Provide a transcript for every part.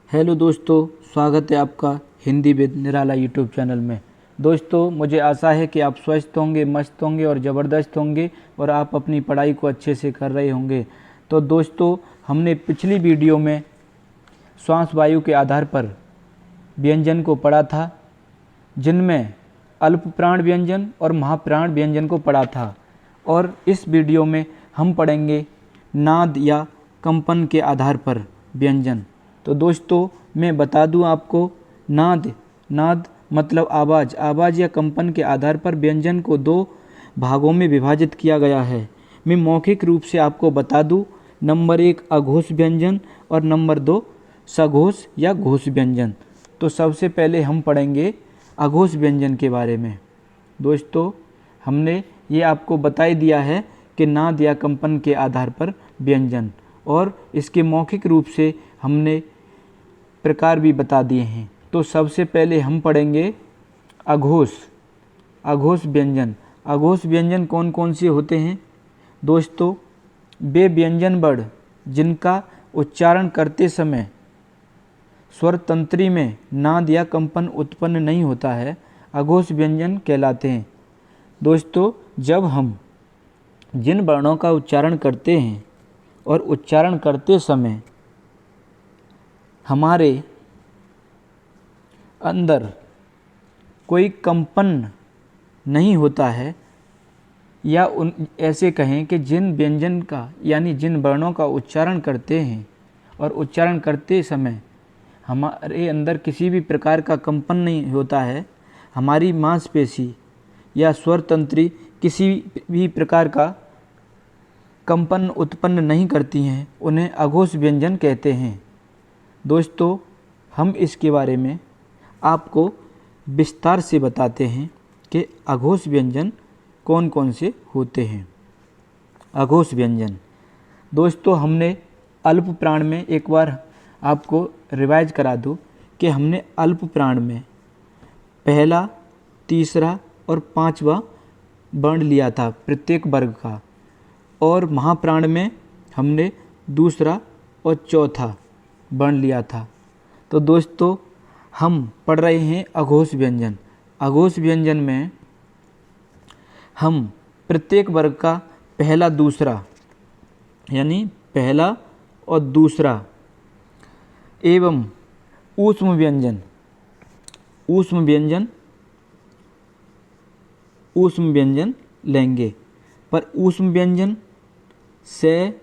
Hello दोस्तों, स्वागत है आपका Hindi with Nirala YouTube channel में। दोस्तों, मुझे आशा है कि आप स्वस्थ होंगे, मस्त होंगे और ज़बरदस्त होंगे और आप अपनी पढ़ाई को अच्छे से कर रहे होंगे। तो दोस्तों, हमने पिछली वीडियो में श्वास वायु के आधार पर व्यंजन को पढ़ा था, जिनमें अल्प प्राण व्यंजन और महाप्राण व्यंजन को पढ़ा था। और इस वीडियो में हम पढ़ेंगे नाद या कंपन के आधार पर व्यंजन। तो दोस्तों, मैं बता दूं आपको, नाद मतलब आवाज़ या कंपन के आधार पर व्यंजन को दो भागों में विभाजित किया गया है। मैं मौखिक रूप से आपको बता दूं, नंबर 1 अघोष व्यंजन और नंबर 2 सघोष या घोष व्यंजन। तो सबसे पहले हम पढ़ेंगे अघोष व्यंजन के बारे में। दोस्तों, हमने ये आपको बता ही दिया है कि नाद या कंपन के आधार पर व्यंजन, और इसके मौखिक रूप से हमने प्रकार भी बता दिए हैं। तो सबसे पहले हम पढ़ेंगे अघोष व्यंजन। अघोष व्यंजन कौन कौन से होते हैं? दोस्तों, वे व्यंजन वर्ण जिनका उच्चारण करते समय स्वर तंत्री में नाद या कंपन उत्पन्न नहीं होता है, अघोष व्यंजन कहलाते हैं। दोस्तों, जब हम जिन वर्णों का उच्चारण करते हैं और उच्चारण करते समय हमारे अंदर कोई कंपन नहीं होता है, या ऐसे कहें कि जिन व्यंजन का यानी जिन वर्णों का उच्चारण करते हैं और उच्चारण करते समय हमारे अंदर किसी भी प्रकार का कंपन नहीं होता है, हमारी मांसपेशी या स्वर तंत्री किसी भी प्रकार का कंपन उत्पन्न नहीं करती हैं, उन्हें अघोष व्यंजन कहते हैं। दोस्तों, हम इसके बारे में आपको विस्तार से बताते हैं कि अघोष व्यंजन कौन कौन से होते हैं। अघोष व्यंजन, दोस्तों, हमने अल्प प्राण में एक बार आपको रिवाइज करा दूं कि हमने अल्प प्राण में पहला, तीसरा और पांचवा वर्ण लिया था प्रत्येक वर्ग का, और महाप्राण में हमने दूसरा और चौथा वर्ण लिया था। तो दोस्तों, हम पढ़ रहे हैं अघोष व्यंजन। अघोष व्यंजन में हम प्रत्येक वर्ग का पहला, दूसरा यानी पहला और दूसरा एवं ऊष्म व्यंजन लेंगे। पर ऊष्म व्यंजन से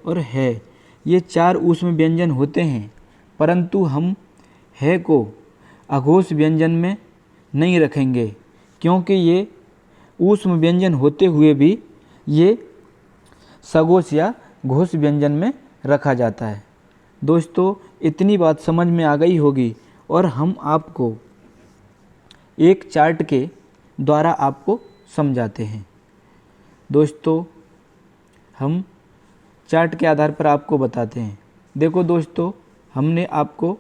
और है, ये चार ऊष्म व्यंजन होते हैं, परंतु हम है को अघोष व्यंजन में नहीं रखेंगे, क्योंकि ये ऊष्म व्यंजन होते हुए भी ये सघोष या घोष व्यंजन में रखा जाता है। दोस्तों, इतनी बात समझ में आ गई होगी, और हम आपको एक चार्ट के द्वारा आपको समझाते हैं। दोस्तों, हम चार्ट के आधार पर आपको बताते हैं। देखो दोस्तों, हमने आपको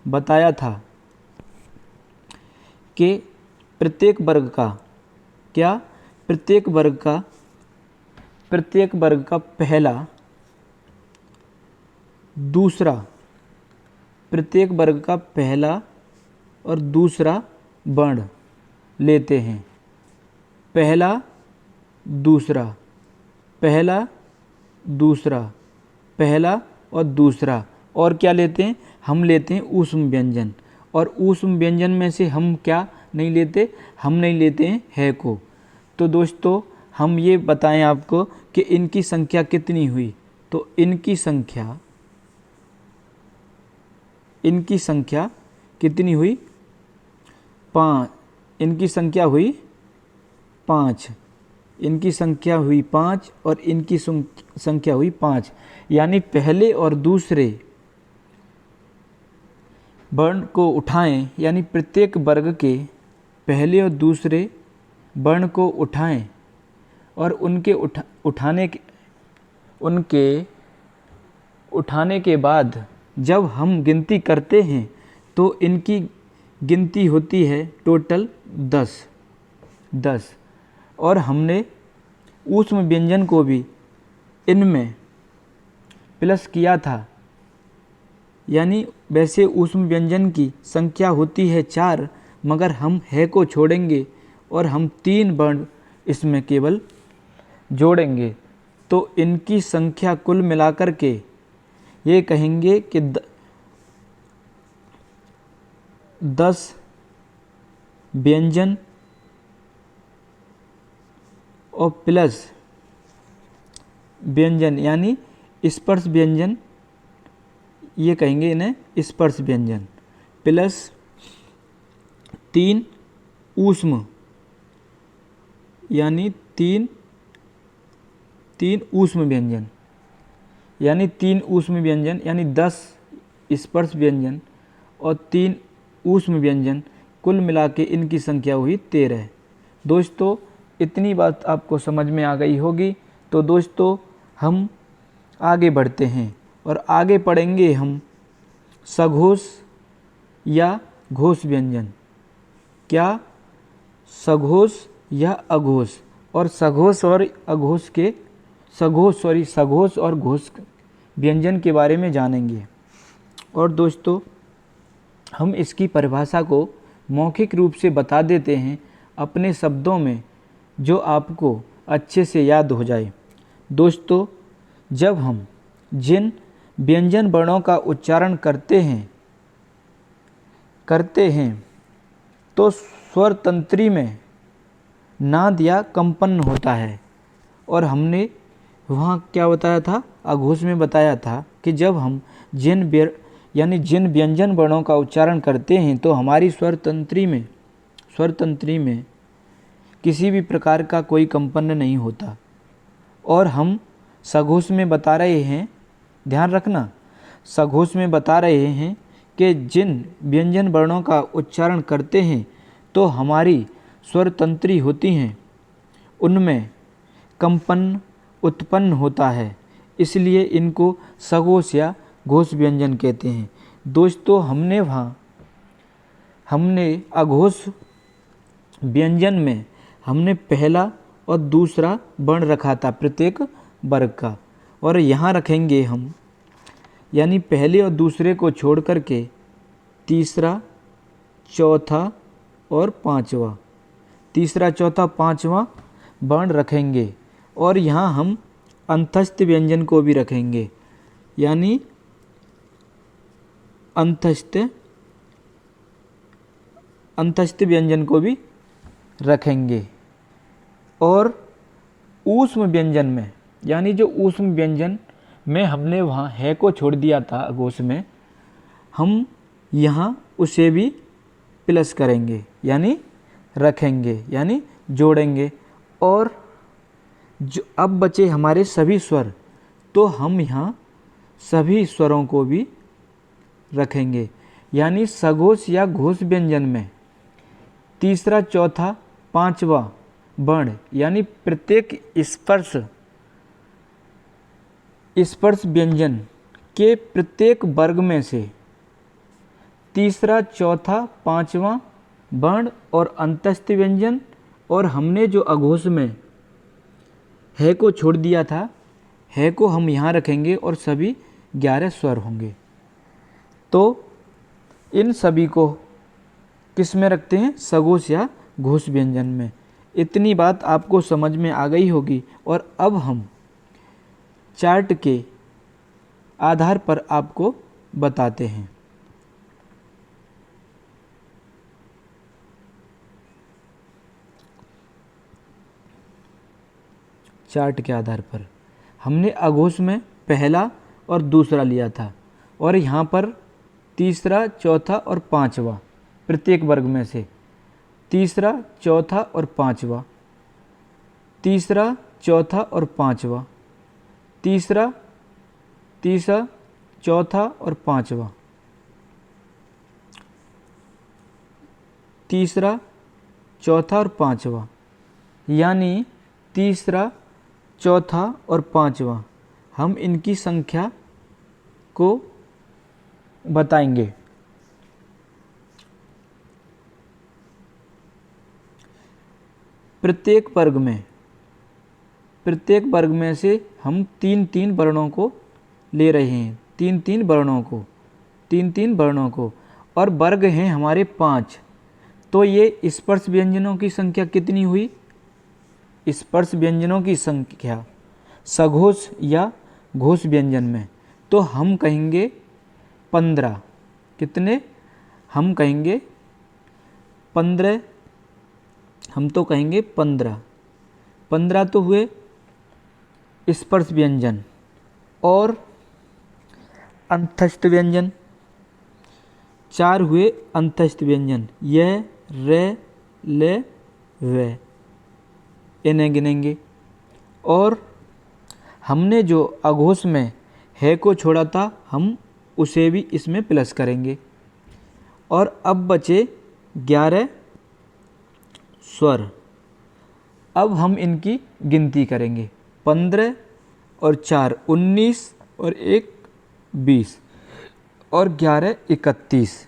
बताया था कि प्रत्येक वर्ग का पहला, दूसरा, प्रत्येक वर्ग का पहला और दूसरा वर्ण लेते हैं। पहला, दूसरा, पहला, दूसरा, पहला और दूसरा। और क्या लेते हैं? हम लेते हैं ऊष्म व्यंजन। और ऊष्म व्यंजन में से हम क्या नहीं लेते? हम नहीं लेते हैं है को। तो दोस्तों, हम ये बताएं आपको कि इनकी संख्या कितनी हुई। तो इनकी संख्या कितनी हुई? 5। इनकी संख्या हुई 5। इनकी संख्या हुई 5 और इनकी संख्या हुई 5। यानी पहले और दूसरे वर्ण को उठाएं, यानी प्रत्येक वर्ग के पहले और दूसरे वर्ण को उठाएं, और उनके उठाने के बाद जब हम गिनती करते हैं तो इनकी गिनती होती है टोटल 10। और हमने ऊष्म व्यंजन को भी इनमें प्लस किया था, यानी वैसे ऊष्म व्यंजन की संख्या होती है 4, मगर हम है को छोड़ेंगे और हम 3 वर्ण इसमें केवल जोड़ेंगे, तो इनकी संख्या कुल मिलाकर के ये कहेंगे कि 10 व्यंजन और प्लस व्यंजन, यानी स्पर्श व्यंजन, ये कहेंगे इन्हें स्पर्श व्यंजन, प्लस 3 ऊष्म, यानी 3 ऊष्म व्यंजन, यानी 3 ऊष्म व्यंजन, यानी 10 स्पर्श व्यंजन और 3 ऊष्म व्यंजन, कुल मिला के इनकी संख्या हुई 13। दोस्तों इतनी बात आपको समझ में आ गई होगी। तो दोस्तों हम आगे बढ़ते हैं और आगे पढ़ेंगे हम सघोष या घोष व्यंजन। क्या? सघोष या अघोष, और सघोष और अघोष के सघोष और घोष व्यंजन के बारे में जानेंगे। और दोस्तों हम इसकी परिभाषा को मौखिक रूप से बता देते हैं अपने शब्दों में, जो आपको अच्छे से याद हो जाए। दोस्तों जब हम जिन व्यंजन वर्णों का उच्चारण करते हैं तो स्वर तंत्री में नाद या कंपन होता है। और हमने वहाँ क्या बताया था, अघोष में बताया था कि जब हम जिन व्यंजन वर्णों का उच्चारण करते हैं तो हमारी स्वर तंत्री में किसी भी प्रकार का कोई कंपन नहीं होता। और हम सघोष में बता रहे हैं, ध्यान रखना, सघोष में बता रहे हैं कि जिन व्यंजन वर्णों का उच्चारण करते हैं तो हमारी स्वर तंत्री होती हैं, उनमें कंपन उत्पन्न होता है, इसलिए इनको सघोष या घोष व्यंजन कहते हैं। दोस्तों हमने अघोष व्यंजन में हमने पहला और दूसरा वर्ण रखा था प्रत्येक वर्ग का, और यहाँ रखेंगे हम, यानी पहले और दूसरे को छोड़ करके तीसरा, चौथा और पांचवा, तीसरा, चौथा, पांचवा वर्ण रखेंगे। और यहाँ हम अंतस्थ व्यंजन को भी रखेंगे, यानी अंतस्थ व्यंजन को भी रखेंगे। और ऊष्म व्यंजन में, यानी जो ऊष्म व्यंजन में हमने वहाँ है को छोड़ दिया था अघोष में, हम यहाँ उसे भी प्लस करेंगे, यानी रखेंगे, यानी जोड़ेंगे। और जो अब बचे हमारे सभी स्वर, तो हम यहाँ सभी स्वरों को भी रखेंगे, यानी सघोष या घोष व्यंजन में तीसरा, चौथा, पांचवा वर्ण, यानी प्रत्येक स्पर्श व्यंजन के प्रत्येक वर्ग में से तीसरा, चौथा, पांचवा वर्ण और अंतस्थ व्यंजन, और हमने जो अघोष में है को छोड़ दिया था, है को हम यहाँ रखेंगे और सभी 11 स्वर होंगे। तो इन सभी को किस में रखते हैं, सघोष या घोष व्यंजन में। इतनी बात आपको समझ में आ गई होगी। और अब हम चार्ट के आधार पर आपको बताते हैं। चार्ट के आधार पर हमने अघोष में पहला और दूसरा लिया था, और यहाँ पर तीसरा, चौथा और पांचवा प्रत्येक वर्ग में से तीसरा, चौथा और पांचवा, तीसरा, चौथा और पांचवा, तीसरा, चौथा और पांचवा, तीसरा, चौथा और पांचवा, यानी तीसरा, चौथा और पांचवा हम इनकी संख्या को बताएंगे। प्रत्येक वर्ग में से हम 3 वर्णों को ले रहे हैं, तीन तीन वर्णों को, और वर्ग हैं हमारे 5। तो ये स्पर्श व्यंजनों की संख्या कितनी हुई? स्पर्श व्यंजनों की संख्या सघोष या घोष व्यंजन में, तो हम कहेंगे 15। कितने? हम कहेंगे 15। हम तो कहेंगे 15। 15 तो हुए स्पर्श व्यंजन, और अंतस्थ व्यंजन 4 हुए। अंतस्थ व्यंजन यह, रे, ले, वे, इन्हें गिनेंगे। और हमने जो अघोष में है को छोड़ा था, हम उसे भी इसमें प्लस करेंगे। और अब बचे 11 स्वर। अब हम इनकी गिनती करेंगे। 15 और 4 19 और 1 20 और 11 31।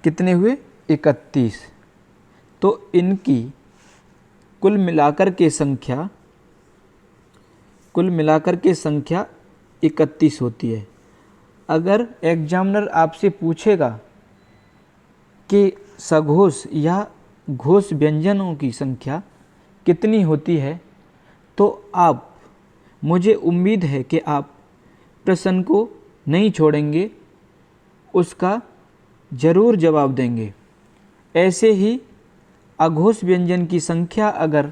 कितने हुए? 31। तो इनकी कुल मिलाकर के संख्या 31 होती है। अगर एग्जामिनर आपसे पूछेगा कि सघोष या घोष व्यंजनों की संख्या कितनी होती है, तो आप, मुझे उम्मीद है कि आप प्रश्न को नहीं छोड़ेंगे, उसका ज़रूर जवाब देंगे। ऐसे ही अघोष व्यंजन की संख्या अगर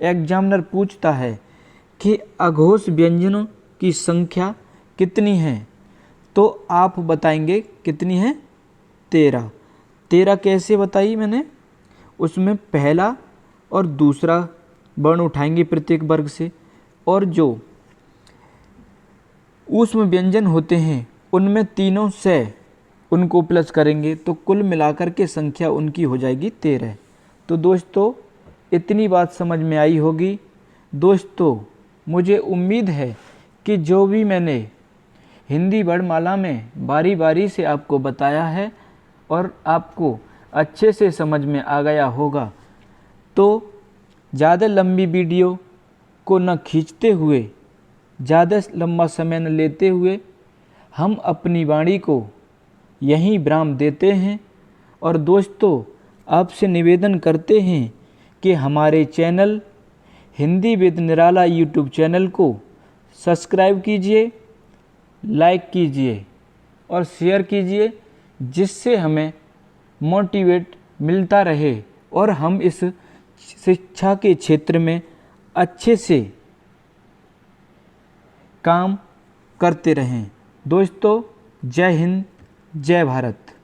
एग्जामिनर पूछता है कि अघोष व्यंजनों की संख्या कितनी है, तो आप बताएंगे कितनी है? 13। 13 कैसे बताई मैंने? उसमें पहला और दूसरा वर्ण उठाएंगे प्रत्येक वर्ग से, और जो ऊष्म व्यंजन होते हैं उनमें तीनों से उनको प्लस करेंगे, तो कुल मिलाकर के संख्या उनकी हो जाएगी 13। तो दोस्तों, इतनी बात समझ में आई होगी। दोस्तों, मुझे उम्मीद है कि जो भी मैंने हिंदी वर्णमाला में बारी बारी से आपको बताया है और आपको अच्छे से समझ में आ गया होगा। तो ज़्यादा लंबी वीडियो को न खींचते हुए, ज़्यादा लंबा समय न लेते हुए, हम अपनी वाणी को यहीं विराम देते हैं। और दोस्तों, आपसे निवेदन करते हैं कि हमारे channel Hindi with Nirala YouTube channel को सब्सक्राइब कीजिए, लाइक कीजिए और शेयर कीजिए, जिससे हमें मोटिवेट मिलता रहे और हम इस शिक्षा के क्षेत्र में अच्छे से काम करते रहें। दोस्तों, जय हिंद, जय भारत।